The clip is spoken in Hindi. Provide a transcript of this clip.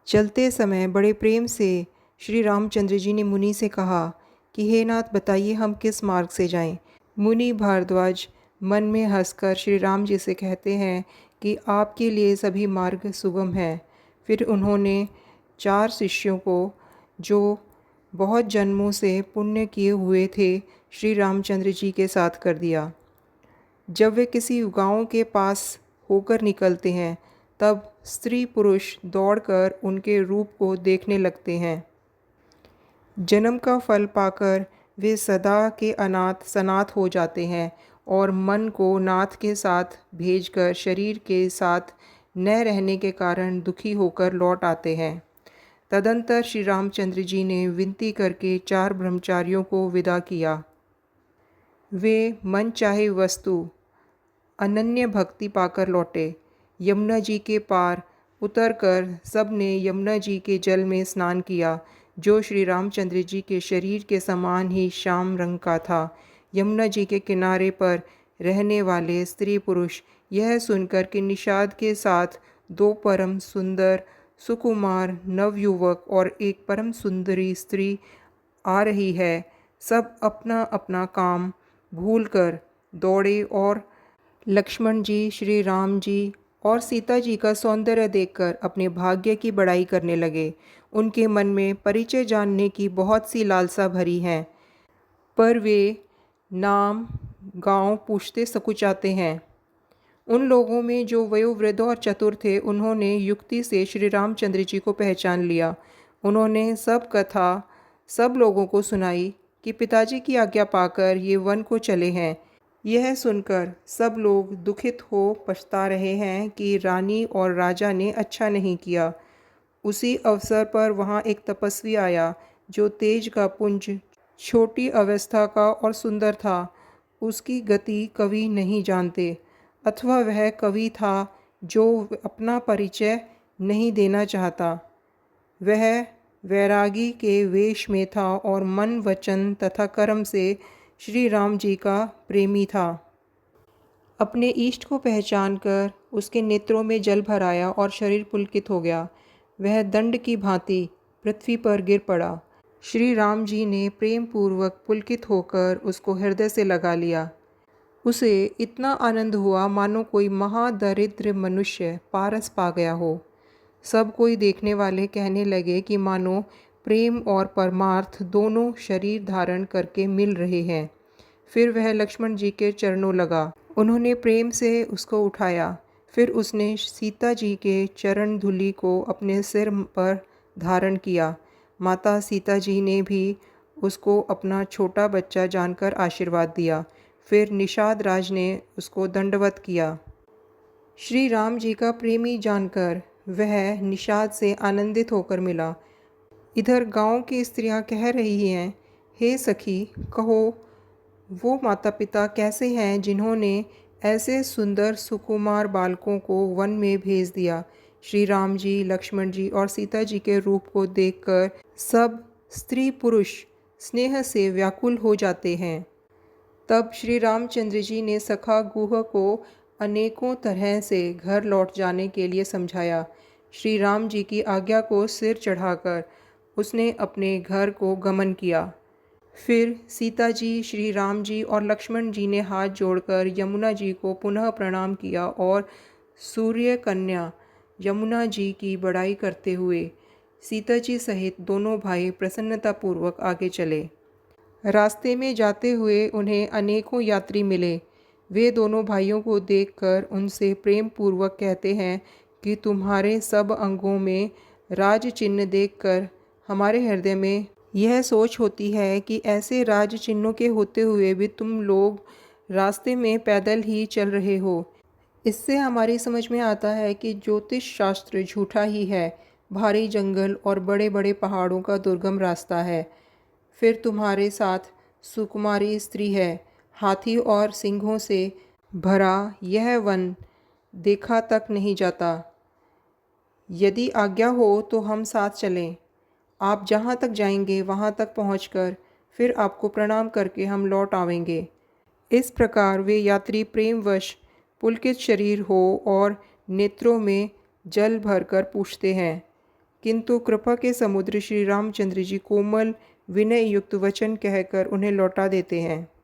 चलते समय बड़े प्रेम से श्री रामचंद्र जी ने मुनि से कहा कि हे नाथ, बताइए हम किस मार्ग से जाएं। मुनि भारद्वाज मन में हंसकर श्री राम जी से कहते हैं कि आपके लिए सभी मार्ग सुगम है। फिर उन्होंने 4 शिष्यों को, जो बहुत जन्मों से पुण्य किए हुए थे, श्री रामचंद्र जी के साथ कर दिया। जब वे किसी गांव के पास होकर निकलते हैं, तब स्त्री पुरुष दौड़कर उनके रूप को देखने लगते हैं। जन्म का फल पाकर वे सदा के अनाथ सनाथ हो जाते हैं और मन को नाथ के साथ भेजकर शरीर के साथ न रहने के कारण दुखी होकर लौट आते हैं। तदंतर श्री रामचंद्र जी ने विनती करके 4 ब्रह्मचारियों को विदा किया। वे मन चाहे वस्तु अनन्य भक्ति पाकर लौटे। यमुना जी के पार उतरकर सब ने यमुना जी के जल में स्नान किया, जो श्री रामचंद्र जी के शरीर के समान ही श्याम रंग का था। यमुना जी के किनारे पर रहने वाले स्त्री पुरुष यह सुनकर कि निषाद के साथ 2 परम सुंदर सुकुमार नवयुवक और एक परम सुंदरी स्त्री आ रही है, सब अपना अपना काम भूलकर दौड़े और लक्ष्मण जी, श्री राम जी और सीता जी का सौंदर्य देखकर अपने भाग्य की बड़ाई करने लगे। उनके मन में परिचय जानने की बहुत सी लालसा भरी है, पर वे नाम गांव पूछते सकुचाते हैं। उन लोगों में जो वयोवृद्ध और चतुर थे, उन्होंने युक्ति से श्री रामचंद्र जी को पहचान लिया। उन्होंने सब कथा सब लोगों को सुनाई कि पिताजी की आज्ञा पाकर ये वन को चले हैं। यह सुनकर सब लोग दुखित हो पछता रहे हैं कि रानी और राजा ने अच्छा नहीं किया। उसी अवसर पर वहाँ एक तपस्वी आया, जो तेज का पुंज, छोटी अवस्था का और सुंदर था। उसकी गति कवि नहीं जानते, अथवा वह कवि था जो अपना परिचय नहीं देना चाहता। वह वैरागी के वेश में था और मन वचन तथा कर्म से श्री राम जी का प्रेमी था। अपने इष्ट को पहचानकर उसके नेत्रों में जल भर आया और शरीर पुलकित हो गया। वह दंड की भांति पृथ्वी पर गिर पड़ा। श्री राम जी ने प्रेम पूर्वक पुलकित होकर उसको हृदय से लगा लिया। उसे इतना आनंद हुआ मानो कोई महादरिद्र मनुष्य पारस पा गया हो। सब कोई देखने वाले कहने लगे कि मानो प्रेम और परमार्थ दोनों शरीर धारण करके मिल रहे हैं। फिर वह लक्ष्मण जी के चरणों लगा। उन्होंने प्रेम से उसको उठाया। फिर उसने सीता जी के चरण धूलि को अपने सिर पर धारण किया। माता सीता जी ने भी उसको अपना छोटा बच्चा जानकर आशीर्वाद दिया। फिर निषाद राज ने उसको दंडवत किया। श्री राम जी का प्रेमी जानकर वह निषाद से आनंदित होकर मिला। इधर गांव की स्त्रियां कह रही हैं, हे सखी, कहो वो माता पिता कैसे हैं जिन्होंने ऐसे सुंदर सुकुमार बालकों को वन में भेज दिया। श्री राम जी, लक्ष्मण जी और सीता जी के रूप को देखकर सब स्त्री पुरुष स्नेह से व्याकुल हो जाते हैं। तब श्री रामचंद्र जी ने सखा गुह को अनेकों तरह से घर लौट जाने के लिए समझाया। श्री राम जी की आज्ञा को सिर चढ़ाकर उसने अपने घर को गमन किया। फिर सीता जी, श्री राम जी और लक्ष्मण जी ने हाथ जोड़कर यमुना जी को पुनः प्रणाम किया और सूर्य कन्या यमुना जी की बड़ाई करते हुए सीता जी सहित दोनों भाई प्रसन्नतापूर्वक आगे चले। रास्ते में जाते हुए उन्हें अनेकों यात्री मिले। वे दोनों भाइयों को देखकर उनसे प्रेम पूर्वक कहते हैं कि तुम्हारे सब अंगों में राज चिन्ह देखकर हमारे हृदय में यह सोच होती है कि ऐसे राज चिन्हों के होते हुए भी तुम लोग रास्ते में पैदल ही चल रहे हो। इससे हमारी समझ में आता है कि ज्योतिष शास्त्र झूठा ही है। भारी जंगल और बड़े बड़े पहाड़ों का दुर्गम रास्ता है। फिर तुम्हारे साथ सुकुमारी स्त्री है। हाथी और सिंहों से भरा यह वन देखा तक नहीं जाता। यदि आज्ञा हो तो हम साथ चलें। आप जहाँ तक जाएंगे वहाँ तक पहुँचकर फिर आपको प्रणाम करके हम लौट आवेंगे। इस प्रकार वे यात्री प्रेमवश पुलकित शरीर हो और नेत्रों में जल भरकर पूछते हैं, किंतु कृपा के समुद्र श्री रामचंद्र जी कोमल विनय युक्त वचन कहकर उन्हें लौटा देते हैं।